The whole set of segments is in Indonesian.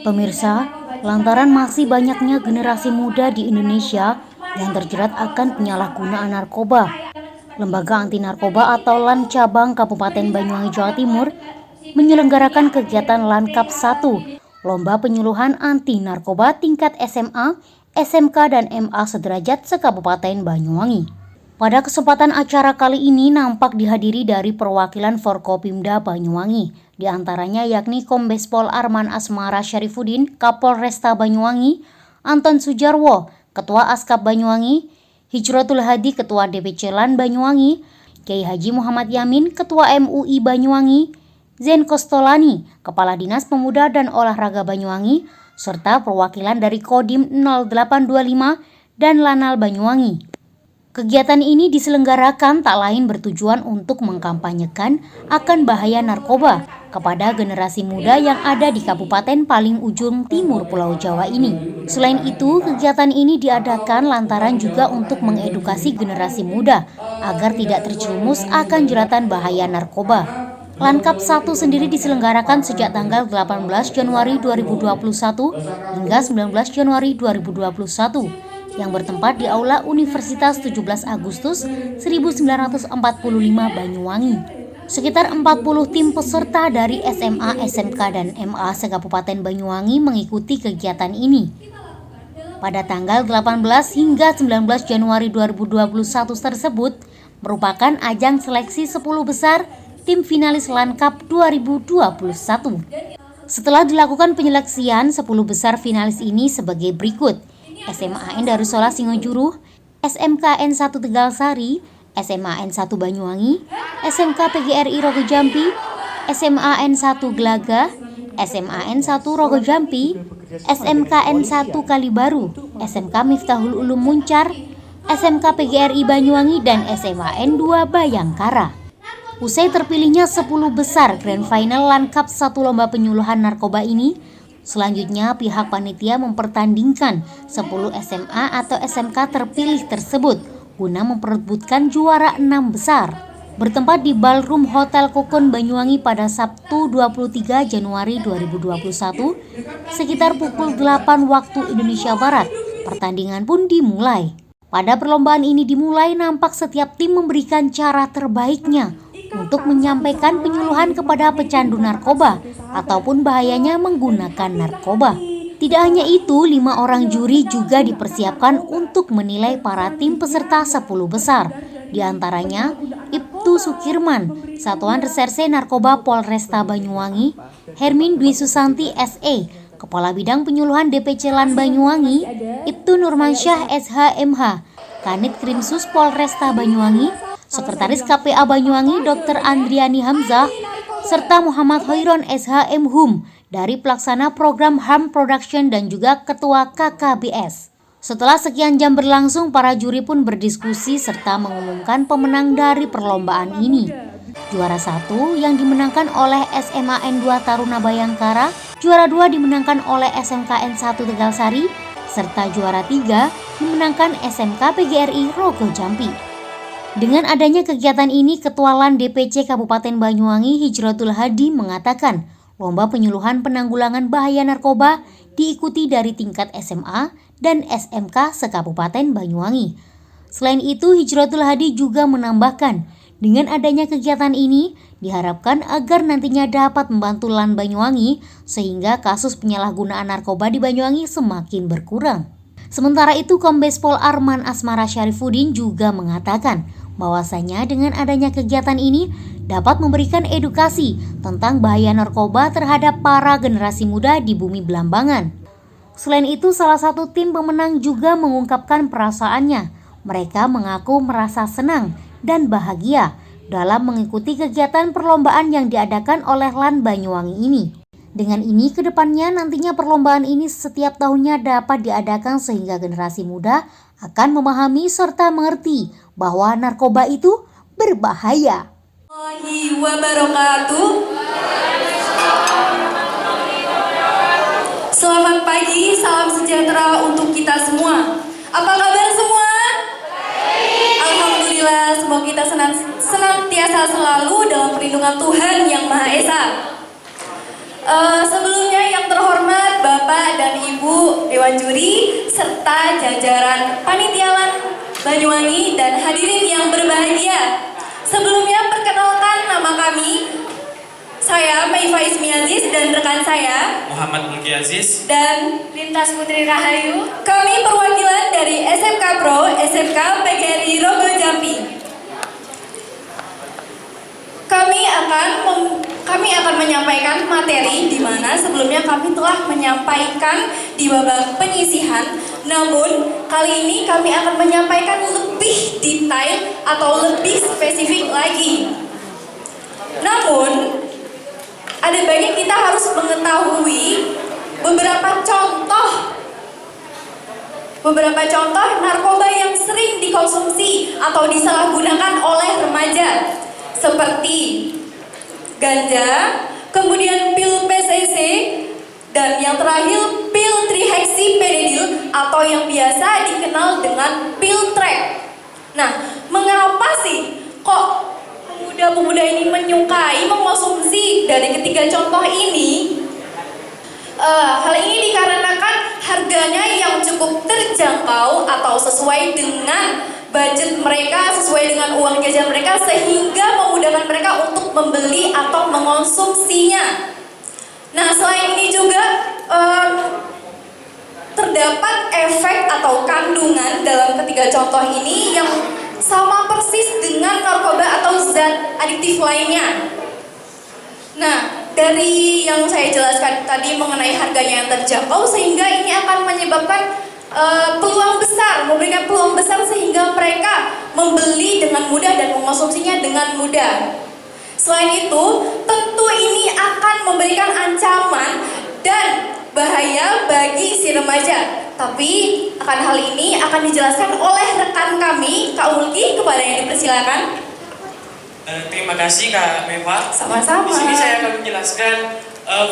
Pemirsa, lantaran masih banyaknya generasi muda di Indonesia yang terjerat akan penyalahgunaan narkoba, Lembaga Anti Narkoba atau LAN Cabang Kabupaten Banyuwangi, Jawa Timur menyelenggarakan kegiatan LANKAP 1, Lomba Penyuluhan Anti Narkoba tingkat SMA, SMK, dan MA sederajat se-Kabupaten Banyuwangi. Pada kesempatan acara kali ini nampak dihadiri dari perwakilan Forkopimda Banyuwangi, di antaranya yakni Kombes Pol Arman Asmara Syarifuddin, Kapolresta Banyuwangi, Anton Sujarwo, Ketua Askap Banyuwangi, Hijratul Hadi, Ketua DPC LAN Banyuwangi, Kiai Haji Muhammad Yamin, Ketua MUI Banyuwangi, Zen Kostolani, Kepala Dinas Pemuda dan Olahraga Banyuwangi, serta perwakilan dari Kodim 0825 dan Lanal Banyuwangi. Kegiatan ini diselenggarakan tak lain bertujuan untuk mengkampanyekan akan bahaya narkoba kepada generasi muda yang ada di kabupaten paling ujung timur Pulau Jawa ini. Selain itu, kegiatan ini diadakan lantaran juga untuk mengedukasi generasi muda agar tidak terjerumus akan jeratan bahaya narkoba. LANKAP 1 sendiri diselenggarakan sejak tanggal 18 Januari 2021 hingga 19 Januari 2021. Yang bertempat di Aula Universitas 17 Agustus 1945 Banyuwangi. Sekitar 40 tim peserta dari SMA, SMK, dan MA se-Kabupaten Banyuwangi mengikuti kegiatan ini. Pada tanggal 18 hingga 19 Januari 2021 tersebut merupakan ajang seleksi 10 besar tim finalis LANKAP 2021. Setelah dilakukan penyeleksian, 10 besar finalis ini sebagai berikut: SMAN Darussolah Singojuru, SMKN 1 Tegalsari, SMAN 1 Banyuwangi, SMK PGRI Rogojampi, SMAN 1 Gelagah, SMAN 1 Rogojampi, SMKN 1 Kalibaru, SMK Miftahul Ulum Muncar, SMK PGRI Banyuwangi, dan SMAN 2 Bayangkara. Usai terpilihnya 10 besar Grand Final LANKAP 1 Lomba Penyuluhan Narkoba ini, selanjutnya pihak panitia mempertandingkan 10 SMA atau SMK terpilih tersebut guna memperebutkan juara 6 besar. Bertempat di Ballroom Hotel Kokon Banyuwangi pada Sabtu 23 Januari 2021 sekitar pukul 8 waktu Indonesia Barat. Pertandingan pun dimulai. Pada perlombaan ini dimulai nampak setiap tim memberikan cara terbaiknya untuk menyampaikan penyuluhan kepada pecandu narkoba ataupun bahayanya menggunakan narkoba. Tidak hanya itu, 5 orang juri juga dipersiapkan untuk menilai para tim peserta 10 besar. Di antaranya Ibtu Sukirman, Satuan Reserse Narkoba Polresta Banyuwangi, Hermin Dwi Susanti SE, Kepala Bidang Penyuluhan DPC LAN Banyuwangi, Ibtu Nurmansyah SHMH, Kanit Krimsus Polresta Banyuwangi, Sekretaris KPA Banyuwangi Dr. Andriani Hamzah, serta Muhammad Hoiron SHM Hum dari Pelaksana Program Harm Production dan juga Ketua KKBS. Setelah sekian jam berlangsung, para juri pun berdiskusi serta mengumumkan pemenang dari perlombaan ini. Juara 1 yang dimenangkan oleh SMAN 2 Taruna Bayangkara, juara 2 dimenangkan oleh SMKN 1 Tegalsari, serta juara 3 dimenangkan SMK PGRI Rogojampi. Dengan adanya kegiatan ini, Ketua LAN DPC Kabupaten Banyuwangi Hijratul Hadi mengatakan lomba penyuluhan penanggulangan bahaya narkoba diikuti dari tingkat SMA dan SMK se-Kabupaten Banyuwangi. Selain itu, Hijratul Hadi juga menambahkan dengan adanya kegiatan ini diharapkan agar nantinya dapat membantu LAN Banyuwangi sehingga kasus penyalahgunaan narkoba di Banyuwangi semakin berkurang. Sementara itu, Kombes Pol Arman Asmara Syarifuddin juga mengatakan bahwasanya dengan adanya kegiatan ini dapat memberikan edukasi tentang bahaya narkoba terhadap para generasi muda di bumi Belambangan. Selain itu, salah satu tim pemenang juga mengungkapkan perasaannya. Mereka mengaku merasa senang dan bahagia dalam mengikuti kegiatan perlombaan yang diadakan oleh LAN Banyuwangi ini. Dengan ini, kedepannya nantinya perlombaan ini setiap tahunnya dapat diadakan sehingga generasi muda akan memahami serta mengerti bahwa narkoba itu berbahaya. Selamat pagi, salam sejahtera untuk kita semua. Apa kabar semua? Alhamdulillah, semoga kita senantiasa selalu dalam perlindungan Tuhan Yang Maha Esa. Sebelumnya yang terhormat Bapak dan Ibu Dewan Juri serta jajaran Panitialan Banyuwangi dan hadirin yang berbahagia. Sebelumnya perkenalkan nama kami, saya Maifa Ismi Aziz dan rekan saya Muhammad Mulki Aziz dan Lintas Putri Rahayu. Kami perwakilan dari SMK Pro SMK PGRI Rogo Jambi. Kami akan menyampaikan materi di mana sebelumnya kami telah menyampaikan di babak penyisihan. Namun kali ini kami akan menyampaikan lebih detail atau lebih spesifik lagi. Namun ada banyak kita harus mengetahui beberapa contoh narkoba yang sering dikonsumsi atau disalahgunakan oleh remaja, seperti ganja, kemudian pil PCC, dan yang terakhir pil trihexyphenidyl atau yang biasa dikenal dengan pil trek. Nah, mengapa sih kok pemuda-pemuda ini menyukai mengkonsumsi dari ketiga contoh ini? Hal ini dikarenakan harganya yang cukup terjangkau atau sesuai dengan budget mereka, sesuai dengan uang jajan mereka, sehingga memudahkan mereka untuk membeli atau mengonsumsinya. Nah, selain ini juga terdapat efek atau kandungan dalam ketiga contoh ini yang sama persis dengan narkoba atau zat adiktif lainnya. Nah, dari yang saya jelaskan tadi mengenai harganya yang terjangkau, sehingga ini akan menyebabkan peluang besar, memberikan peluang besar sehingga mereka membeli dengan mudah dan mengkonsumsinya dengan mudah. Selain itu, tentu ini akan memberikan ancaman dan bahaya bagi si remaja. Tapi akan hal ini akan dijelaskan oleh rekan kami, Kak Mulki, kepada yang dipersilakan. Terima kasih Kak Meva. Sama-sama. Di sini saya akan menjelaskan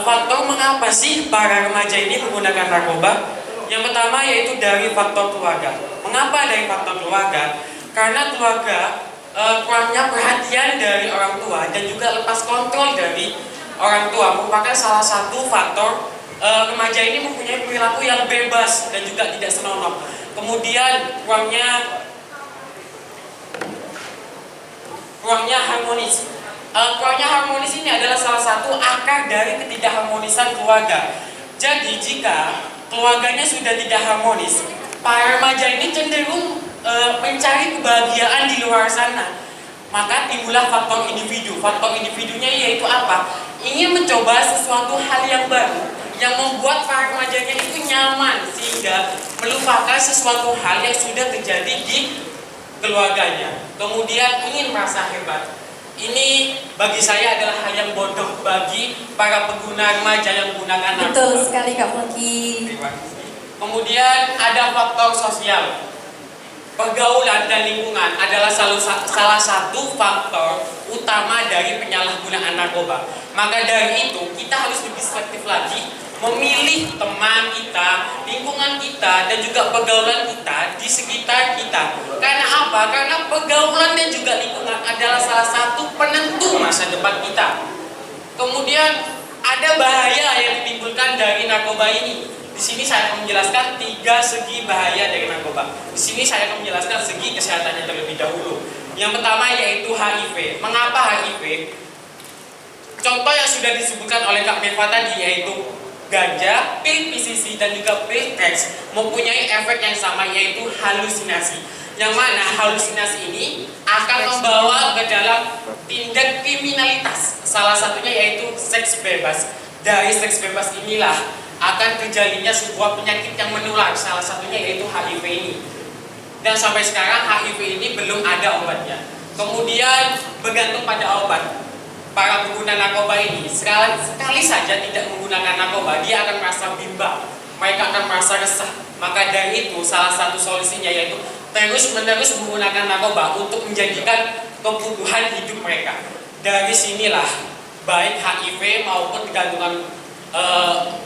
faktor mengapa sih para remaja ini menggunakan narkoba. Yang pertama yaitu dari faktor keluarga. Mengapa dari faktor keluarga? Karena keluarga kurangnya perhatian dari orang tua dan juga lepas kontrol dari orang tua merupakan salah satu faktor remaja ini mempunyai perilaku yang bebas dan juga tidak senonoh. Kemudian kurangnya harmonis. Kurangnya harmonis ini adalah salah satu akar dari ketidakharmonisan keluarga. Jadi jika keluarganya sudah tidak harmonis, para remaja ini cenderung mencari kebahagiaan di luar sana. Maka timbullah faktor individu. Faktor individunya yaitu apa? Ingin mencoba sesuatu hal yang baru yang membuat para remajanya itu nyaman sehingga melupakan sesuatu hal yang sudah terjadi di keluarganya. Kemudian ingin merasa hebat. Ini bagi saya adalah hal yang bodoh bagi para pengguna remaja yang menggunakan narkoba. Betul sekali Kak Mulki. Kemudian ada faktor sosial. Pergaulan dan lingkungan adalah salah satu faktor utama dari penyalahgunaan narkoba. Maka dari itu kita harus lebih selektif lagi memilih teman kita, lingkungan kita, dan juga pergaulan kita di sekitar kita. Karena apa? Karena pergaulan dan juga lingkungan adalah salah satu penentu masa depan kita. Kemudian ada bahaya yang ditimbulkan dari narkoba ini. Di sini saya akan menjelaskan 3 segi bahaya dari narkoba. Di sini saya akan menjelaskan segi kesehatannya terlebih dahulu. Yang pertama yaitu HIV. Mengapa HIV? Contoh yang sudah disebutkan oleh Kak Meva tadi yaitu ganja, pil PCC, dan juga pil X mempunyai efek yang sama yaitu halusinasi. Yang mana halusinasi ini akan membawa ke dalam tindak kriminalitas. Salah satunya yaitu seks bebas. Dari seks bebas inilah akan terjadinya sebuah penyakit yang menular. Salah satunya yaitu HIV ini. Dan sampai sekarang HIV ini belum ada obatnya. Kemudian bergantung pada obat. Para pengguna narkoba ini sekali saja tidak menggunakan narkoba, dia akan merasa bimbang, mereka akan merasa resah. Maka dari itu salah satu solusinya yaitu terus-menerus menggunakan narkoba untuk menjadikan kebutuhan hidup mereka. Dari sinilah baik HIV maupun kegantungan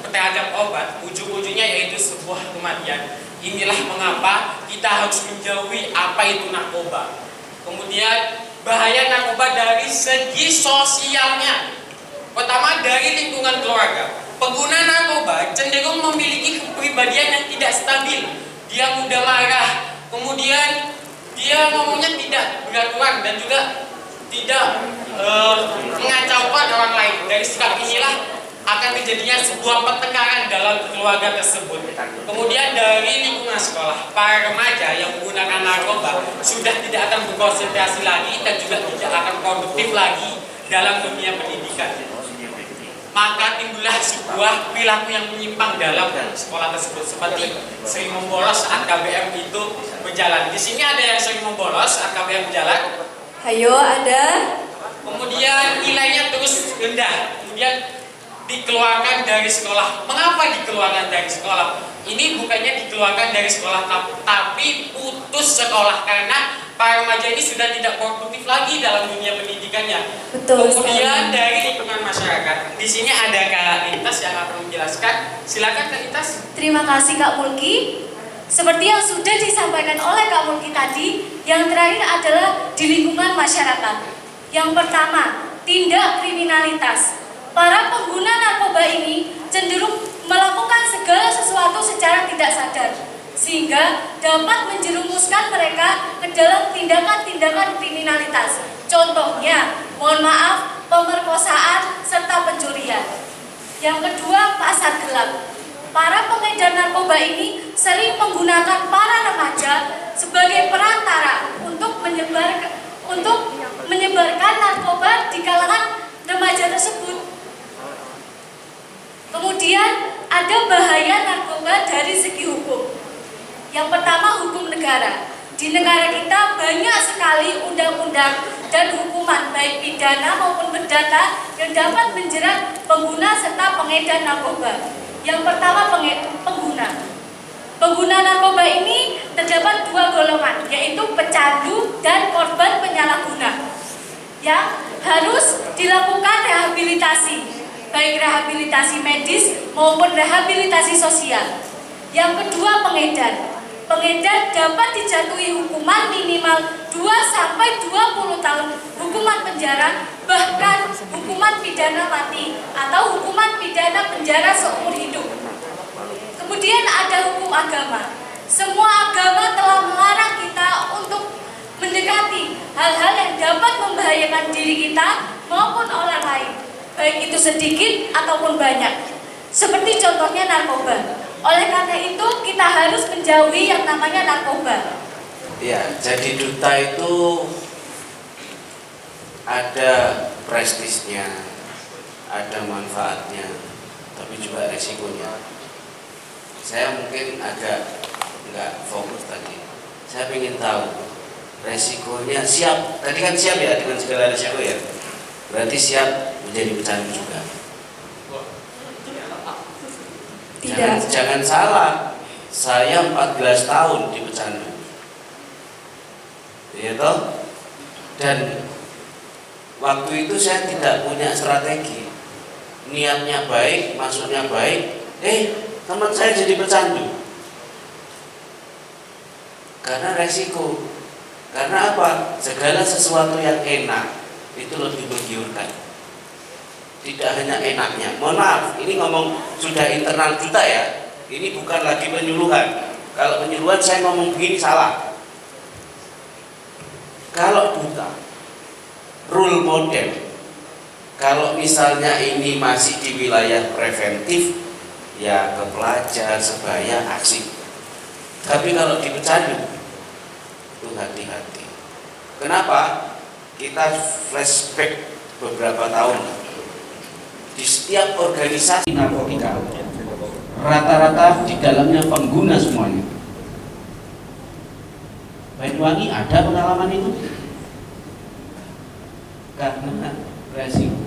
terhadap obat ujung-ujungnya yaitu sebuah kematian. Inilah mengapa kita harus menjauhi apa itu narkoba. Kemudian bahaya narkoba dari segi sosialnya. Pertama, dari lingkungan keluarga. Pengguna narkoba cenderung memiliki kepribadian yang tidak stabil. Dia mudah marah, kemudian dia ngomongnya tidak beraturan dan juga tidak mengacaukan orang lain. Dari sikap inilah akan terjadinya sebuah pertengkaran dalam keluarga tersebut. Kemudian dari lingkungan sekolah, para remaja yang menggunakan narkoba sudah tidak akan berkonsentrasi lagi dan juga tidak akan produktif lagi dalam dunia pendidikan. Maka timbullah sebuah perilaku yang menyimpang dalam sekolah tersebut, seperti sering membolos saat KBM itu berjalan. Di sini ada yang sering membolos saat KBM berjalan. Hayo, ada. Kemudian nilainya terus rendah. Kemudian dikeluarkan dari sekolah. Mengapa dikeluarkan dari sekolah? Ini bukannya dikeluarkan dari sekolah, tapi putus sekolah karena para remaja ini sudah tidak produktif lagi dalam dunia pendidikannya. Betul. Kemudian dari lingkungan masyarakat. Di sini ada Kak Intas yang akan menjelaskan. Silakan Kak Intas. Terima kasih Kak Mulki. Seperti yang sudah disampaikan oleh Kak Mulki tadi, yang terakhir adalah di lingkungan masyarakat. Yang pertama, tindak kriminalitas. Para pengguna narkoba ini cenderung melakukan segala sesuatu secara tidak sadar, sehingga dapat menjerumuskan mereka ke dalam tindakan-tindakan kriminalitas. Contohnya, mohon maaf, pemerkosaan serta pencurian. Yang kedua, pasar gelap. Para pengedar narkoba ini sering menggunakan para remaja sebagai perantara untuk menyebarkan narkoba di kalangan remaja tersebut. Kemudian ada bahaya narkoba dari segi hukum. Yang pertama, hukum negara. Di negara kita banyak sekali undang-undang dan hukuman baik pidana maupun perdata yang dapat menjerat pengguna serta pengedar narkoba. Yang pertama, pengguna. Pengguna narkoba ini terdapat dua golongan, yaitu pecandu dan korban penyalahguna, yang harus dilakukan rehabilitasi, baik rehabilitasi medis maupun rehabilitasi sosial. Yang kedua, pengedar. Pengedar dapat dijatuhi hukuman minimal 2-20 tahun hukuman penjara, bahkan hukuman pidana mati atau hukuman pidana penjara seumur hidup. Kemudian ada hukum agama. Semua agama telah melarang kita untuk mendekati hal-hal yang dapat membahayakan diri kita maupun orang lain, baik itu sedikit ataupun banyak, seperti contohnya narkoba. Oleh karena itu kita harus menjauhi yang namanya narkoba. Ya, jadi duta itu ada prestisnya, ada manfaatnya, tapi juga resikonya. Saya mungkin agak nggak fokus tadi. Saya ingin tahu resikonya. Siap, tadi kan siap ya dengan segala resiko ya. Berarti siap menjadi pecandu juga. Jangan salah, saya 14 tahun di pecandu, ya toh? Dan waktu itu saya tidak punya strategi, niatnya baik, maksudnya baik, teman saya jadi pecandu. Karena resiko, karena apa? Segala sesuatu yang enak itu lebih menggiurkan. Tidak hanya enaknya. Mohon maaf, ini ngomong sudah internal kita ya. Ini bukan lagi penyuluhan. Kalau penyuluhan saya ngomong begini salah. Kalau duta, role model. Kalau misalnya ini masih di wilayah preventif, ya ke pelajar, sebaya, aksi. Tapi kalau di pecandu, itu hati-hati. Kenapa? Kita flashback beberapa tahun. Di setiap organisasi narkotika rata-rata di dalamnya pengguna semuanya. Banyuwangi ada pengalaman itu karena resiko,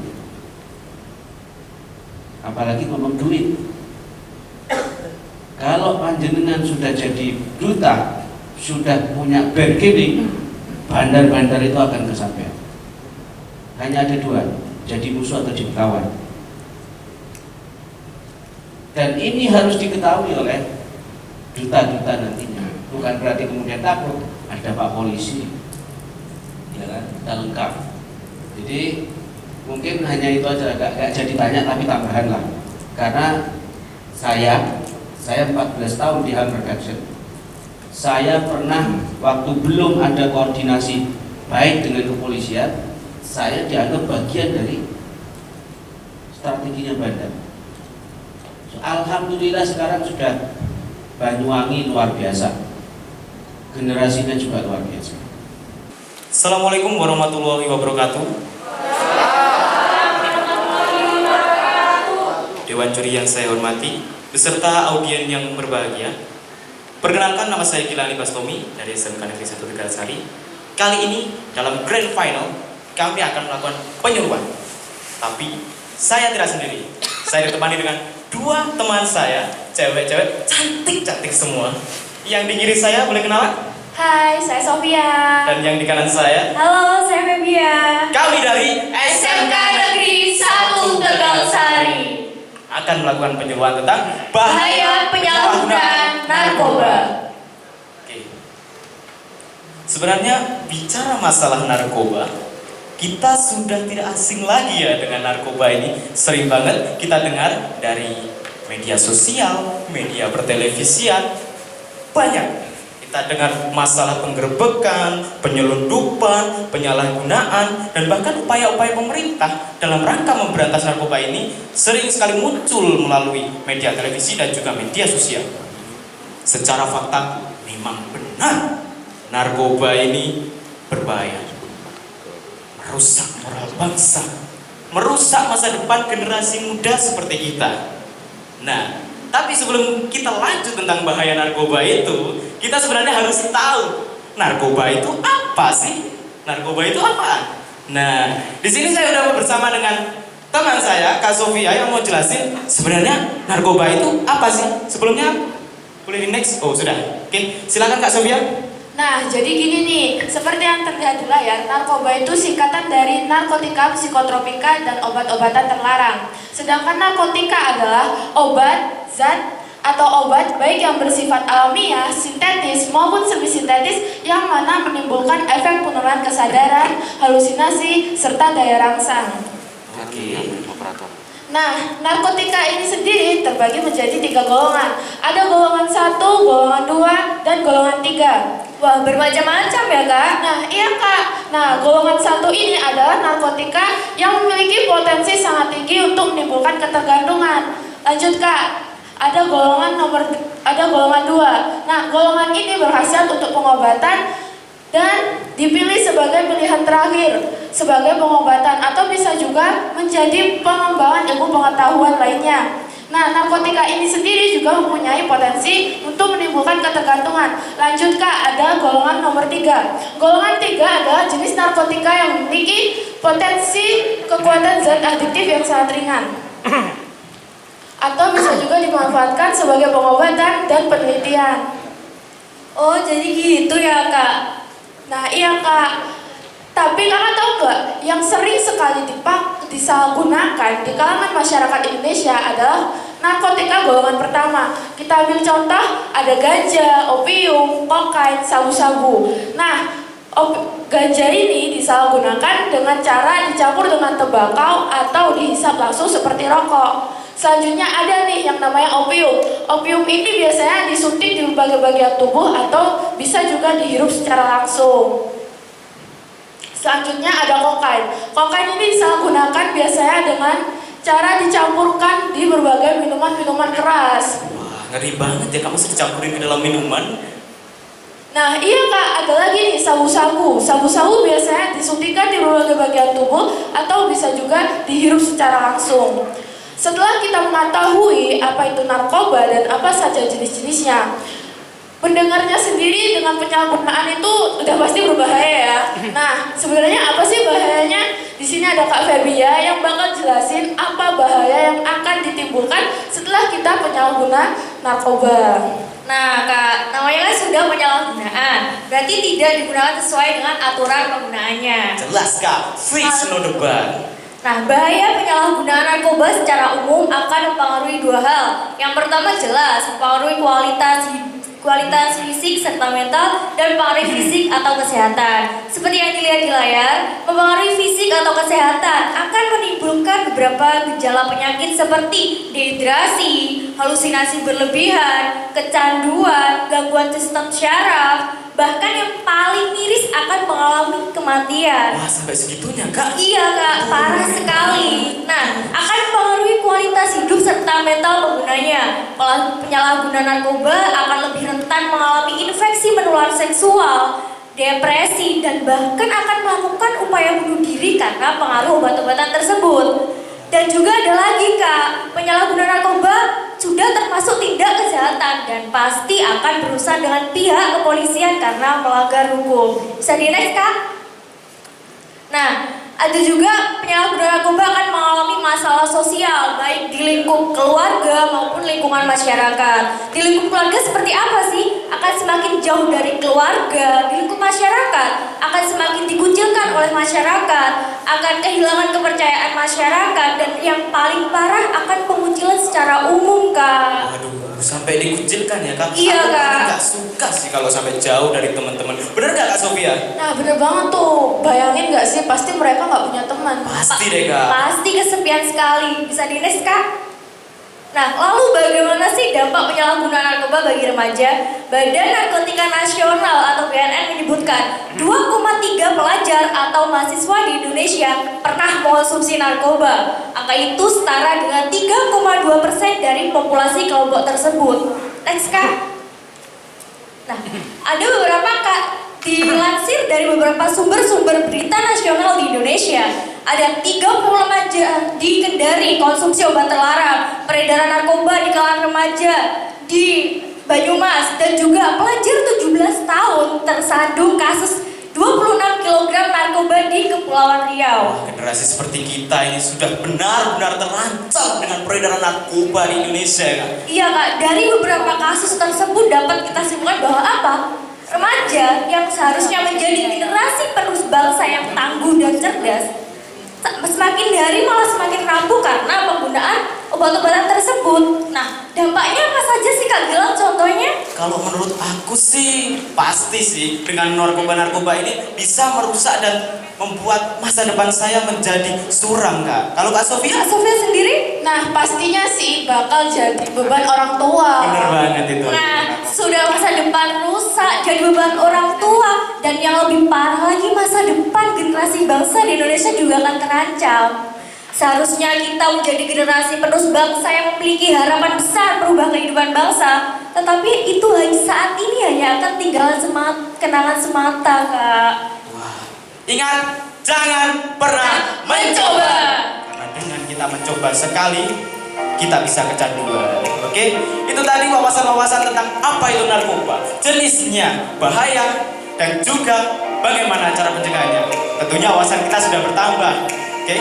apalagi ngomong duit. Kalau panjenengan sudah jadi duta, sudah punya bargaining, bandar-bandar itu akan kesampaian. Hanya ada dua, jadi musuh atau jadi kawan. Dan ini harus diketahui oleh duta-duta nantinya. Bukan berarti kemudian takut, ada Pak Polisi, ya kan, kita lengkap. Jadi Mungkin hanya itu aja, gak jadi banyak tapi tambahan lah. Karena saya 14 tahun di Harm Reduction. Saya pernah waktu belum ada koordinasi baik dengan kepolisian, saya dianggap bagian dari strateginya bandar. Alhamdulillah sekarang sudah Banyuwangi luar biasa, generasinya juga luar biasa. Assalamualaikum warahmatullahi wabarakatuh. Dewan juri yang saya hormati, beserta audien yang berbahagia. Perkenalkan, nama saya Kilani Bastomi dari SMK Negeri 1 Tegalsari. Kali ini dalam Grand Final kami akan melakukan penyuluhan. Tapi saya tidak sendiri. Saya ditemani dengan dua teman saya, cewek-cewek cantik-cantik semua. Yang di kiri saya boleh kenalan? Hai, saya Sofia. Dan yang di kanan saya, Halo, saya Febia. kami dari SMK Negeri 1 Tegalsari. akan melakukan penyuluhan tentang Bahaya penyalahgunaan narkoba. Oke. Sebenarnya bicara masalah narkoba, kita sudah tidak asing lagi ya dengan narkoba ini. Sering banget kita dengar dari media sosial, media pertelevisian, banyak. Kita dengar masalah penggerbekan, penyelundupan, penyalahgunaan, dan bahkan upaya-upaya pemerintah dalam rangka memberantas narkoba ini sering sekali muncul melalui media televisi dan juga media sosial. Secara fakta, memang benar narkoba ini berbahaya, merusak moral bangsa, merusak masa depan generasi muda seperti kita. Nah, tapi sebelum kita lanjut tentang bahaya narkoba itu, kita sebenarnya harus tahu narkoba itu apa sih? Narkoba itu apa? Nah, di sini saya udah bersama dengan teman saya, Kak Sofia, yang mau jelasin sebenarnya narkoba itu apa sih? Sebelumnya boleh di next? Oh sudah. Oke, silakan Kak Sofia. Nah, jadi gini nih, seperti yang terlihat di layar, narkoba itu singkatan dari narkotika, psikotropika, dan obat-obatan terlarang. Sedangkan narkotika adalah obat, zat, atau obat baik yang bersifat alamiah, sintetis, maupun semi-sintetis yang mana menimbulkan efek penurunan kesadaran, halusinasi, serta daya rangsang. Nah, narkotika ini sendiri terbagi menjadi 3 golongan. Ada golongan 1, golongan 2, dan golongan 3. Wah, bermacam-macam ya Kak? Nah, iya Kak. Nah, golongan 1 ini adalah narkotika yang memiliki potensi sangat tinggi untuk menimbulkan ketergantungan. Lanjut Kak. Ada golongan 2. Nah, golongan ini berhasil untuk pengobatan dan dipilih sebagai pilihan terakhir sebagai pengobatan atau bisa juga menjadi pengembangan ilmu pengetahuan lainnya. Nah, narkotika ini sendiri juga mempunyai potensi untuk menimbulkan ketergantungan. Lanjut Kak, ada golongan nomor 3. Golongan 3 adalah jenis narkotika yang memiliki potensi kekuatan zat adiktif yang sangat ringan atau bisa juga dimanfaatkan sebagai pengobatan dan penelitian. Oh, jadi gitu ya Kak? Nah iya Kak, tapi Kakak tahu nggak yang sering sekali disalahgunakan di kalangan masyarakat Indonesia adalah narkotika golongan pertama. Kita ambil contoh, ada ganja, opium, kokain, sabu-sabu. Nah, ganja ini disalahgunakan dengan cara dicampur dengan tembakau atau dihisap langsung seperti rokok. Selanjutnya ada nih yang namanya opium. Opium ini biasanya disuntik di berbagai bagian tubuh atau bisa juga dihirup secara langsung. Selanjutnya ada kokain. Kokain ini disalahgunakan biasanya dengan cara dicampurkan di berbagai minuman-minuman keras. Wah, ngeri banget ya kamu dicampurin ke dalam minuman. Nah iya Kak, ada lagi nih sabu-sabu. Sabu-sabu biasanya disuntikkan di berbagai bagian tubuh atau bisa juga dihirup secara langsung. Setelah kita mengetahui apa itu narkoba dan apa saja jenis-jenisnya, pendengarnya sendiri dengan penyalahgunaan itu udah pasti berbahaya ya. Nah, sebenarnya apa sih bahayanya? Di sini ada Kak Febia yang bakal jelasin apa bahaya yang akan ditimbulkan setelah kita penyalahguna narkoba. Nah Kak, namanya kan sudah penyalahgunaan, berarti tidak digunakan sesuai dengan aturan penggunaannya. Jelas Kak, please no debat. Nah, bahaya penyalahgunaan narkoba secara umum akan mempengaruhi dua hal. Yang pertama jelas mempengaruhi kualitas fisik serta mental dan mempengaruhi fisik atau kesehatan. Seperti yang dilihat di layar, mempengaruhi fisik atau kesehatan akan menimbulkan beberapa gejala penyakit seperti dehidrasi, halusinasi berlebihan, kecanduan, gangguan sistem syaraf, bahkan yang paling miris akan mengalami kematian. Wah, sampai segitunya, Kak? Iya Kak, parah sekali. Nah, akan mempengaruhi kualitas hidup serta mental penggunanya. Penyalahguna narkoba akan lebih rentan mengalami infeksi menular seksual, depresi, dan bahkan akan melakukan upaya bunuh diri karena pengaruh obat-obatan tersebut. Dan juga ada lagi Kak, penyalahguna narkoba sudah termasuk tindak kejahatan dan pasti akan berurusan dengan pihak kepolisian karena melanggar hukum. Bisa di next Kak? Nah, ada juga penyalahguna narkoba akan mengalami masalah sosial baik di lingkup keluarga maupun lingkungan masyarakat. Di lingkup keluarga seperti apa sih? Akan semakin jauh dari keluarga. Di lingkup masyarakat akan semakin dikucilkan oleh masyarakat, akan kehilangan kepercayaan masyarakat, dan yang paling parah akan pengucilan secara umum Kak. Waduh, sampai dikucilkan ya, Kak? Iya, Aku Kak. nggak suka sih kalau sampai jauh dari teman-teman. Bener nggak, Kak Sofia? Nah bener banget tuh, bayangin gak sih pasti mereka gak punya teman. Pasti deh, Kak. Pasti kesepian sekali. Bisa di next Kak? Nah, lalu bagaimana sih dampak penyalahgunaan narkoba bagi remaja? Badan Narkotika Nasional atau BNN menyebutkan 2,3 pelajar atau mahasiswa di Indonesia pernah mengonsumsi narkoba. Angka itu setara dengan 3,2% dari populasi kelompok tersebut. Next Kak. Nah, ada beberapa Kak, dilansir dari beberapa sumber-sumber berita nasional di Indonesia, ada 30 remaja di Kendari konsumsi obat terlarang, peredaran narkoba di kalangan remaja di Banyumas, dan juga pelajar 17 tahun tersandung kasus 26 kg narkoba di Kepulauan Riau. Generasi seperti kita ini sudah benar-benar terancam dengan peredaran narkoba di Indonesia, Kak. Iya Kak, dari beberapa kasus tersebut dapat kita simpulkan bahwa apa? Remaja yang seharusnya menjadi generasi penerus bangsa yang tangguh dan cerdas, semakin hari malah semakin rapuh karena penggunaan obat-obatan tersebut. Nah, dampaknya apa saja sih Kak Gilang contohnya? Kalau menurut aku sih, pasti sih dengan narkoba-narkoba ini bisa merusak dan membuat masa depan saya menjadi suram, Kak. Kalau Kak Sofia? Kak Sofia sendiri? Nah pastinya sih bakal jadi beban orang tua. Bener banget itu. Nah, sudah masa depan rusak jadi beban orang tua, dan yang lebih parah lagi masa depan generasi bangsa di Indonesia juga akan terancam. Seharusnya kita menjadi generasi penerus bangsa yang memiliki harapan besar merubah kehidupan bangsa, tetapi itu saat ini hanya akan tinggal kenangan semata, Kak. Wah. Ingat, jangan pernah mencoba. Karena dengan kita mencoba sekali, kita bisa kecanduan. Oke? Itu tadi wawasan-wawasan tentang apa itu narkoba, jenisnya, bahaya, dan juga bagaimana cara pencegahannya. Tentunya wawasan kita sudah bertambah. Oke?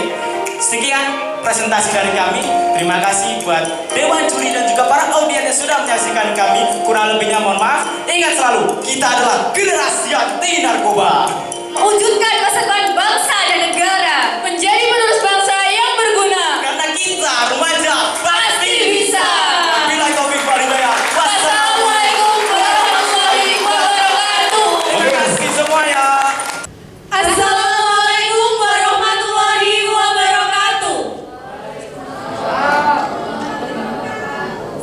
Sekian presentasi dari kami. Terima kasih buat Dewan Juri dan juga para audien yang sudah menyaksikan kami. Kurang lebihnya mohon maaf. Ingat selalu, kita adalah generasi anti narkoba. Mewujudkan masa depan bangsa dan negara, menjadi penerus bangsa yang berguna. Karena kita remaja Pasti bisa. Bila taufik wal hidayah. Wassalamualaikum warahmatullahi wabarakatuh. Terima kasih semuanya. Assalamualaikum warahmatullahi wabarakatuh.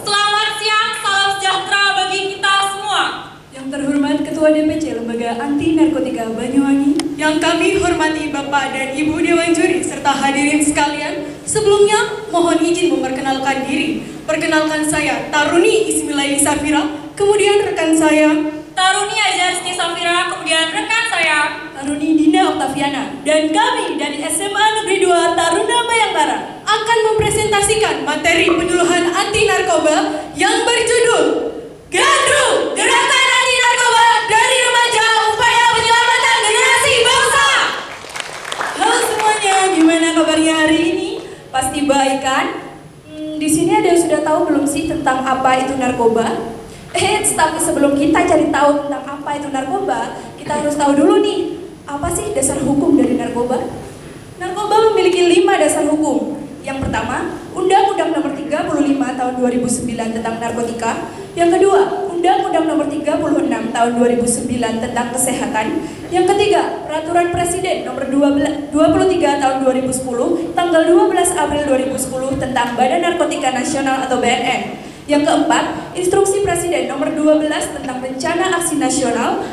Selamat siang, salam sejahtera bagi kita semua. Yang terhormat Ketua DPC Lembaga Anti Narkotika Banyuwangi, yang kami hormati Bapak dan Ibu Dewan Juri serta hadirin sekalian. Sebelumnya mohon izin memperkenalkan diri. Perkenalkan saya Taruni Ismilaili Safira, kemudian rekan saya Taruni Azarsni Safira, kemudian rekan saya Taruni Dinda Oktaviana, dan kami dari SMA Negeri 2 Taruna Bayangkara akan mempresentasikan materi penyuluhan anti narkoba yang berjudul Gandrung, Gerakan Anti Narkoba dari Remaja Upaya Penyelamatan Generasi Bangsa. Halo semuanya, gimana kabarnya hari ini? Pasti baik kan? Di sini ada yang sudah tahu belum sih tentang apa itu narkoba? Tapi sebelum kita cari tahu tentang apa itu narkoba, kita harus tahu dulu nih, apa sih dasar hukum dari narkoba? Narkoba memiliki 5 dasar hukum. Yang pertama, Undang-Undang Nomor 35 Tahun 2009 tentang narkotika. Yang kedua, Undang-Undang Nomor 36 Tahun 2009 tentang kesehatan. Yang ketiga, Peraturan Presiden Nomor 23 Tahun 2010 tanggal 12 April 2010 tentang Badan Narkotika Nasional atau BNN. Yang keempat, Instruksi Presiden Nomor 12 tentang Rencana Aksi Nasional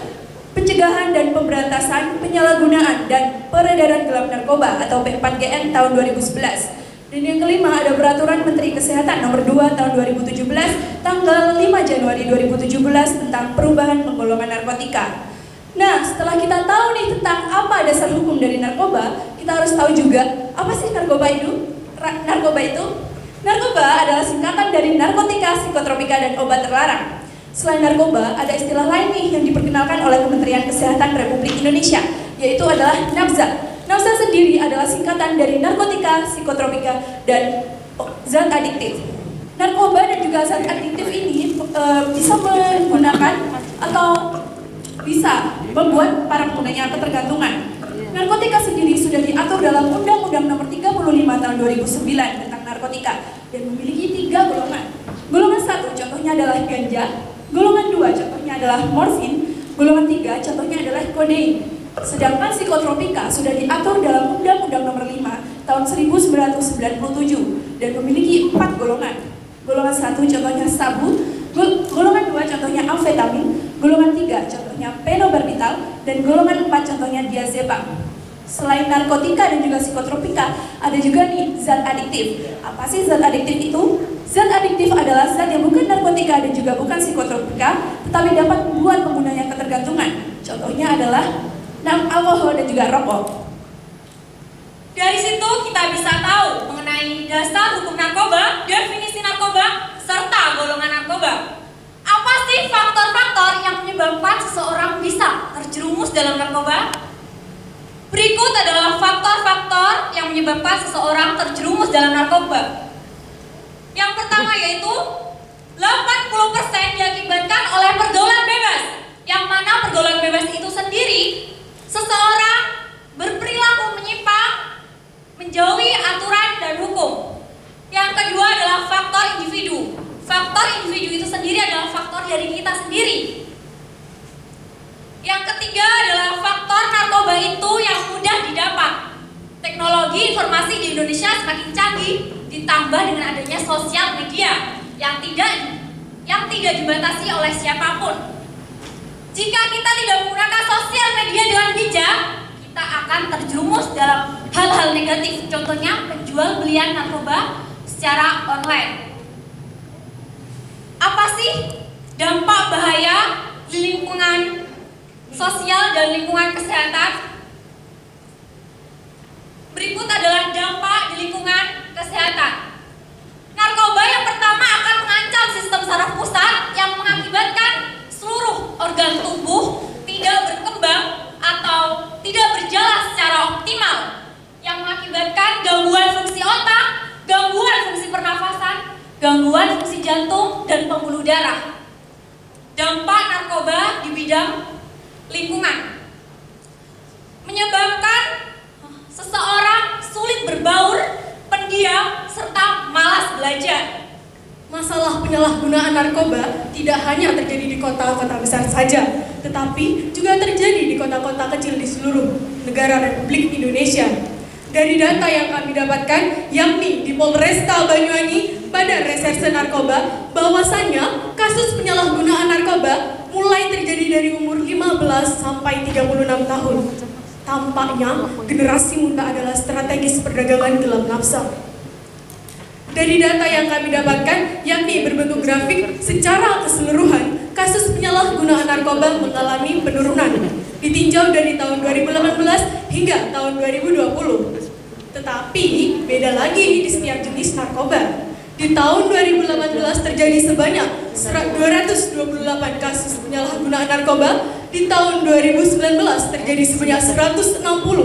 Pencegahan dan Pemberantasan Penyalahgunaan dan Peredaran Gelap Narkoba atau P4GN tahun 2011. Dan yang kelima ada Peraturan Menteri Kesehatan Nomor 2 tahun 2017 tanggal 5 Januari 2017 tentang perubahan penggolongan narkotika. Nah, setelah kita tahu nih tentang apa dasar hukum dari narkoba, kita harus tahu juga apa sih narkoba itu? Narkoba adalah singkatan dari narkotika, psikotropika, dan obat terlarang. Selain narkoba, ada istilah lain nih yang diperkenalkan oleh Kementerian Kesehatan Republik Indonesia, yaitu adalah NABZA. NABZA sendiri adalah singkatan dari narkotika, psikotropika, dan zat adiktif. Narkoba dan juga zat adiktif ini bisa menggunakan atau bisa membuat para penggunanya ketergantungan. Narkotika sendiri sudah diatur dalam Undang-Undang Nomor 35 Tahun 2009 tentang narkotika dan memiliki 3 golongan. Golongan 1 contohnya adalah ganja, golongan 2 contohnya adalah morfin, golongan 3 contohnya adalah kodein. Sedangkan psikotropika sudah diatur dalam Undang-Undang Nomor 5 Tahun 1997 dan memiliki 4 golongan. Golongan 1 contohnya sabu, golongan 2 contohnya amfetamin, golongan 3 contohnya phenobarbital, dan golongan 4 contohnya diazepam. Selain narkotika dan juga psikotropika, ada juga nih zat adiktif. Apa sih zat adiktif itu? Zat adiktif adalah zat yang bukan narkotika dan juga bukan psikotropika, tetapi dapat membuat penggunanya ketergantungan. Contohnya adalah alkohol dan juga rokok. Dari situ kita bisa tahu mengenai dasar hukum narkoba, definisi narkoba, serta golongan narkoba. Apa sih faktor-faktor yang menyebabkan seseorang bisa terjerumus dalam narkoba? Berikut adalah faktor-faktor yang menyebabkan seseorang terjerumus dalam narkoba. Yang pertama yaitu 80% diakibatkan oleh pergaulan bebas, yang mana pergaulan bebas itu sendiri seseorang berperilaku menyimpang, menjauhi aturan dan hukum. Yang kedua adalah faktor individu. Faktor individu itu sendiri adalah faktor dari kita sendiri. Yang ketiga adalah faktor narkoba itu yang mudah didapat. Teknologi informasi di Indonesia semakin canggih, ditambah dengan adanya sosial media yang tidak dibatasi oleh siapapun. Jika kita tidak menggunakan sosial media dengan bijak, kita akan terjerumus dalam hal-hal negatif. Contohnya penjual belian narkoba secara online. Apa sih dampak bahaya di lingkungan sosial dan lingkungan kesehatan? Berikut adalah dampak di lingkungan kesehatan. Narkoba yang pertama akan mengancam sistem saraf pusat yang mengakibatkan seluruh organ tubuh tidak berkembang atau tidak berjalan secara optimal, yang mengakibatkan gangguan fungsi otak, gangguan fungsi pernafasan, gangguan fungsi jantung, dan pembuluh darah. Dampak narkoba di bidang lingkungan menyebabkan seseorang sulit berbaur, pendiam, serta malas belajar. Masalah penyalahgunaan narkoba tidak hanya terjadi di kota-kota besar saja, tetapi juga terjadi di kota-kota kecil di seluruh negara Republik Indonesia. Dari data yang kami dapatkan, yakni di Polresta Banyuwangi, Badan Reserse Narkoba, bahwasannya kasus penyalahgunaan narkoba mulai terjadi dari umur 15 sampai 36 tahun. Tampaknya generasi muda adalah strategis perdagangan gelap nafsa. Dari data yang kami dapatkan, yakni berbentuk grafik, secara keseluruhan, kasus penyalahgunaan narkoba mengalami penurunan, ditinjau dari tahun 2018 hingga tahun 2020. Tetapi, beda lagi di setiap jenis narkoba. Di tahun 2018 terjadi sebanyak 228 kasus penyalahgunaan narkoba. Di tahun 2019 terjadi sebanyak 160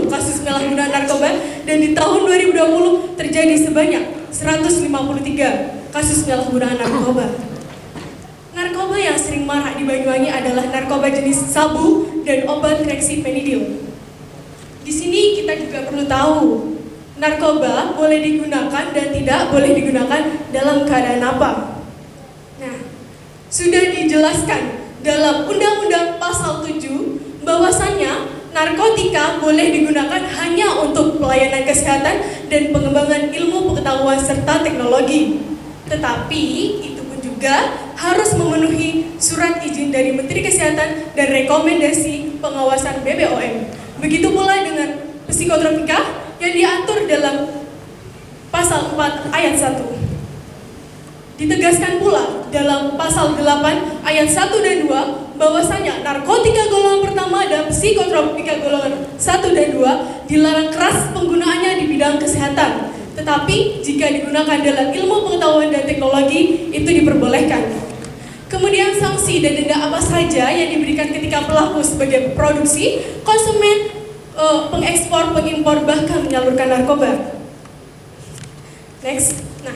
kasus penyalahgunaan narkoba. Dan di tahun 2020 terjadi sebanyak 153 kasus penyalahgunaan narkoba. Narkoba yang sering marak di Banyuwangi adalah narkoba jenis sabu dan obat reksipenidil. Di sini kita juga perlu tahu, narkoba boleh digunakan dan tidak boleh digunakan dalam keadaan apa. Nah, sudah dijelaskan dalam Undang-Undang Pasal 7 bahwasannya narkotika boleh digunakan hanya untuk pelayanan kesehatan dan pengembangan ilmu pengetahuan serta teknologi. Tetapi itu pun juga harus memenuhi surat izin dari Menteri Kesehatan dan rekomendasi pengawasan BPOM. Begitu pula dengan psikotropika yang diatur dalam Pasal 4 ayat 1. Ditegaskan pula dalam Pasal 8 ayat 1 dan 2 bahwasanya narkotika golongan pertama dan psikotropika golongan 1 dan 2 dilarang keras penggunaannya di bidang kesehatan. Tetapi jika digunakan dalam ilmu pengetahuan dan teknologi itu diperbolehkan. Kemudian sanksi dan denda apa saja yang diberikan ketika pelaku sebagai produksi, konsumen, pengekspor, pengimpor, bahkan menyalurkan narkoba. Next. Nah,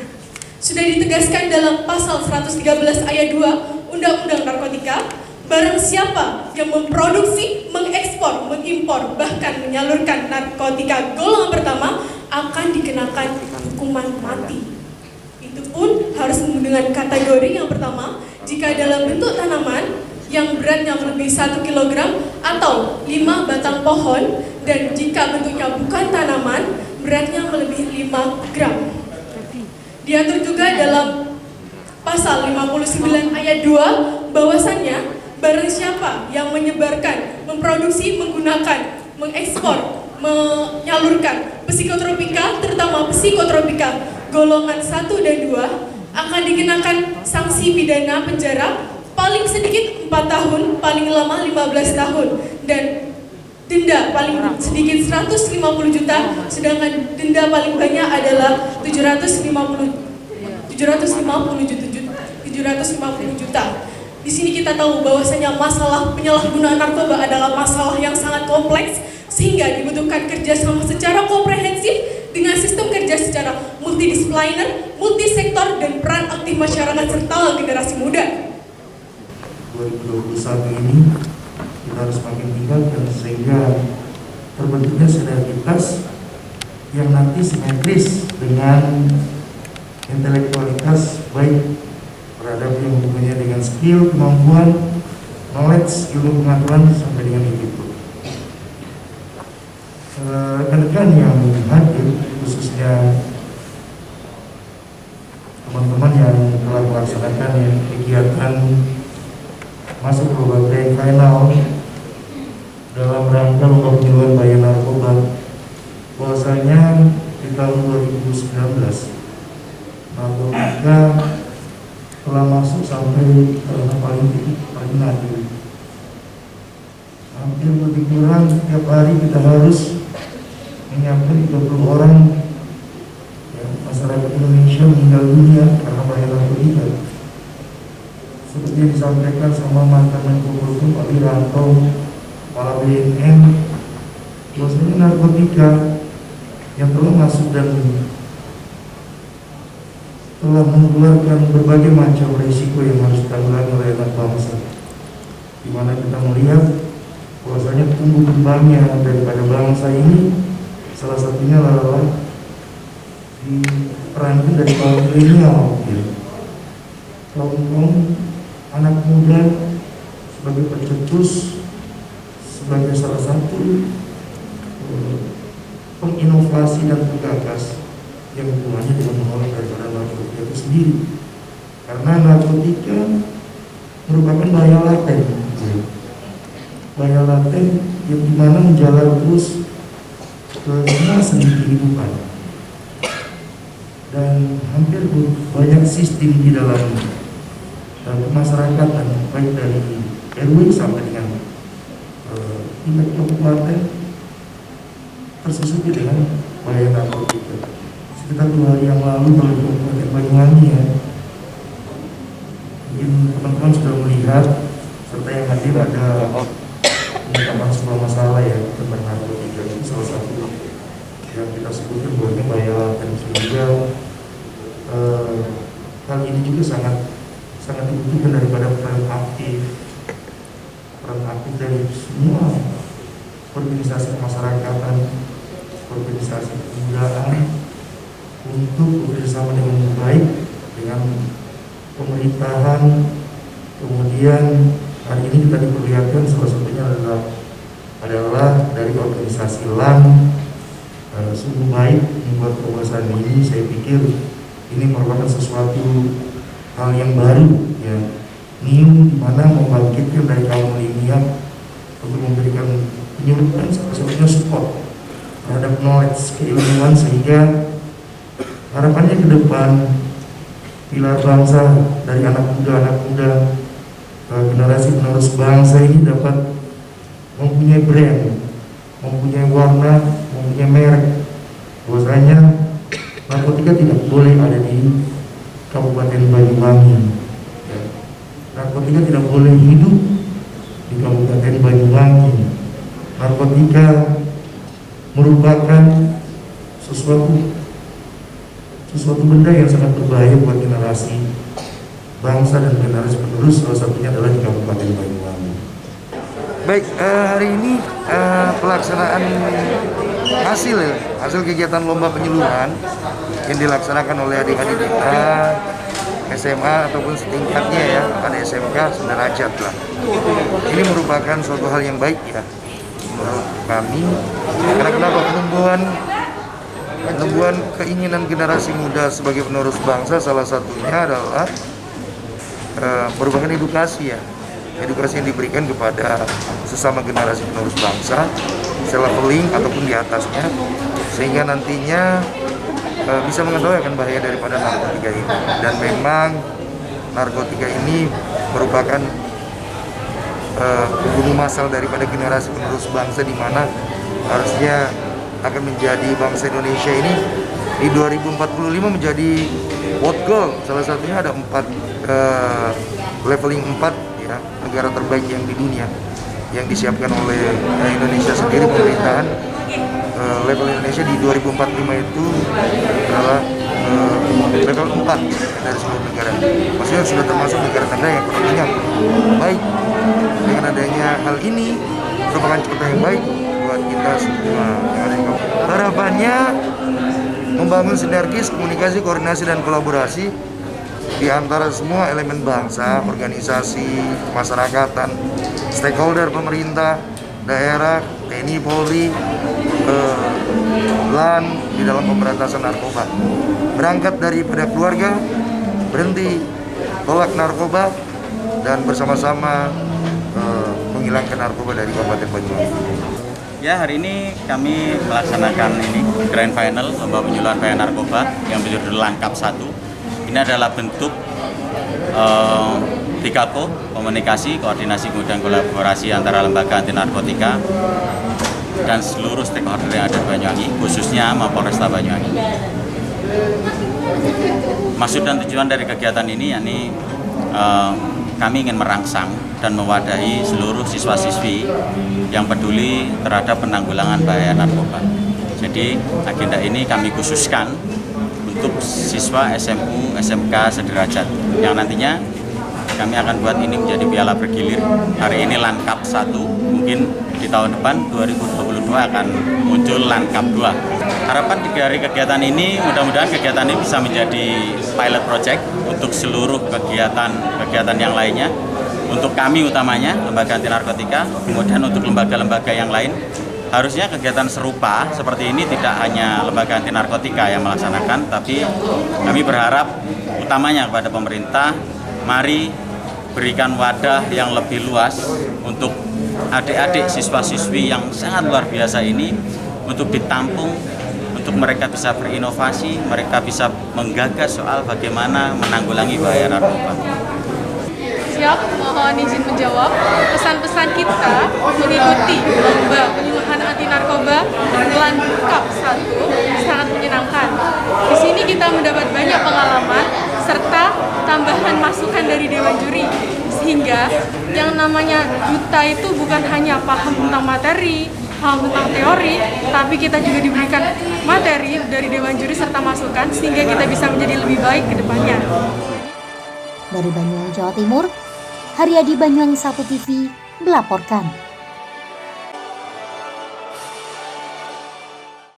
sudah ditegaskan dalam Pasal 113 ayat 2 Undang-Undang Narkotika, barang siapa yang memproduksi, mengekspor, mengimpor, bahkan menyalurkan narkotika golongan pertama akan dikenakan hukuman mati. Itu pun harus dengan kategori yang pertama, jika dalam bentuk tanaman yang beratnya melebihi 1 kg atau 5 batang pohon, dan jika bentuknya bukan tanaman, beratnya melebihi 5 gram. Diatur juga dalam Pasal 59 ayat 2 bahwasannya barang siapa yang menyebarkan, memproduksi, menggunakan, mengekspor, menyalurkan psikotropika, terutama psikotropika golongan 1 dan 2 akan dikenakan sanksi pidana penjara paling sedikit 4 tahun, paling lama 15 tahun, dan denda paling sedikit 150 juta, sedangkan denda paling banyak adalah 750 juta. Di sini kita tahu bahwasanya masalah penyalahgunaan narkoba adalah masalah yang sangat kompleks, sehingga dibutuhkan kerjasama secara komprehensif dengan sistem kerja secara multidisipliner, multisektor, dan peran aktif masyarakat serta generasi muda. 2021 ini kita harus makin tingkatkan sehingga terbentuknya sinergitas yang nanti simetris dengan intelektualitas, baik terhadap yang hubungannya dengan skill, kemampuan, knowledge, ilmu pengetahuan sampai dengan itu. Rekan-rekan yang hadir, khususnya teman-teman yang telah melaksanakan kegiatan masuk ke babak final dalam rangka lomba penyuluhan bahaya narkoba, bahwasanya di tahun 2019 narkotika telah masuk sampai ke paling tinggi, paling naik. Hampir lebih kurang tiap hari kita harus menyiapkan 30 orang ya, masyarakat Indonesia meninggal dunia karena bahaya narkotika. Seperti yang disampaikan sama mantan Menko Polhukam Pak Wiranto, Kepala BNN, bahwasanya narkotika yang telah masuk dan telah mengeluarkan berbagai macam risiko yang harus ditanggulangi oleh anak bangsa, di mana kita melihat bahwasanya tumbuh kembangnya daripada bangsa ini salah satunya adalah diperankan dari kaum milenial, kaum anak muda sebagai pencetus, sebagai salah satu penginovasi dan penggagas yang hubungannya dengan menolak daripada narkotika itu sendiri, karena narkotika merupakan bahaya laten yang dimana menjalar terus ke semua sendi kehidupan, dan hampir banyak sistem di dalam masyarakat, baik dari RW sampai dengan tingkat kabupaten tersusupi dengan bahaya narkotika. Sekitar 2 hari yang lalu dari Kabupaten Banyuwangi ya, mungkin teman-teman sudah melihat serta yang hadir ada pengungkapan sebuah masalah ya tentang narkotika. Itu salah satu yang kita sebutkan bahwa bahaya laten, sehingga hal ini juga sangat dibutuhkan daripada peran aktif dari semua organisasi kemasyarakatan, organisasi kebudayaan untuk bekerjasama dengan baik dengan pemerintahan. Kemudian hari ini kita diperlihatkan salah satunya adalah dari organisasi LAN. Sungguh baik membuat pembahasan ini. Saya pikir ini merupakan sesuatu hal yang baru, ya, new, di mana membangkitkan dari kaum milenial untuk memberikan penyuluhan, sebetulnya support terhadap knowledge, keilmuan, sehingga harapannya ke depan pilar bangsa dari anak muda generasi penerus bangsa ini dapat mempunyai brand, mempunyai warna, mempunyai merek. Bahwasanya narkotika tidak boleh ada di Kabupaten Banyuwangi. Narkotika tidak boleh hidup di Kabupaten Banyuwangi. Narkotika merupakan sesuatu benda yang sangat berbahaya buat generasi bangsa dan generasi penerus, salah satunya adalah di Kabupaten Banyuwangi. Baik, hari ini pelaksanaan hasil kegiatan lomba penyuluhan yang dilaksanakan oleh adik-adik kita SMA ataupun setingkatnya, ya, ada SMK sederajat lah. Ini merupakan suatu hal yang baik, ya, menurut kami. Karena kenapa? Penumbuhan keinginan generasi muda sebagai penerus bangsa salah satunya adalah merupakan edukasi, ya. Edukasi yang diberikan kepada sesama generasi penerus bangsa, leveling ataupun di atasnya, sehingga nantinya bisa mengetahui akan bahaya daripada narkotika ini. Dan memang narkotika ini merupakan pembunuh massal daripada generasi penerus bangsa, di mana harusnya akan menjadi bangsa Indonesia ini di 2045 menjadi world goal. Salah satunya ada leveling 4, ya, negara terbaik yang di dunia yang disiapkan oleh Indonesia sendiri, pemerintahan. Level Indonesia di 2045 itu adalah level 4 dari seluruh negara. Maksudnya sudah termasuk negara-negara yang ekonominya baik. Dengan adanya hal ini merupakan contoh yang baik buat kita semua. Harapannya membangun sinergis, komunikasi, koordinasi, dan kolaborasi di antara semua elemen bangsa, organisasi, kemasyarakatan, stakeholder pemerintah, daerah, TNI, Polri, LAN di dalam pemberantasan narkoba. Berangkat daripada keluarga, berhenti tolak narkoba, dan bersama-sama menghilangkan narkoba dari Kabupaten Banyuwangi. Ya, hari ini kami melaksanakan grand final lomba penyuluhan bahaya narkoba yang berjudul Langkap 1. Ini adalah bentuk 3Ko, komunikasi, koordinasi, kemudian kolaborasi antara lembaga anti narkotika dan seluruh stakeholder yang ada di Banyuwangi, khususnya Mapolresta Banyuwangi. Maksud dan tujuan dari kegiatan ini yakni kami ingin merangsang dan mewadahi seluruh siswa-siswi yang peduli terhadap penanggulangan bahaya narkoba. Jadi agenda ini kami khususkan untuk siswa SMU, SMK sederajat yang nantinya kami akan buat ini menjadi piala bergilir. Hari ini Langkap 1, mungkin di tahun depan 2022 akan muncul Langkap 2. Harapan dari kegiatan ini, mudah-mudahan kegiatan ini bisa menjadi pilot project untuk seluruh kegiatan yang lainnya. Untuk kami utamanya, lembaga anti narkotika, kemudian untuk lembaga-lembaga yang lain. Harusnya kegiatan serupa seperti ini tidak hanya lembaga anti narkotika yang melaksanakan, tapi kami berharap utamanya kepada pemerintah, mari berikan wadah yang lebih luas untuk adik-adik siswa-siswi yang sangat luar biasa ini untuk ditampung, untuk mereka bisa berinovasi, mereka bisa menggagas soal bagaimana menanggulangi bahaya narkoba. Siap, mohon izin menjawab. Pesan-pesan kita mengikuti lomba penyuluhan anti narkoba Langkap 1 sangat menyenangkan. Di sini kita mendapat banyak pengalaman serta tambahan masukan dari Dewan Juri, sehingga yang namanya duta itu bukan hanya paham tentang materi, paham tentang teori, tapi kita juga diberikan materi dari Dewan Juri serta masukan sehingga kita bisa menjadi lebih baik ke depannya. Dari Banyuwangi, Jawa Timur, Haryadi, Banyuwangi 1 TV melaporkan.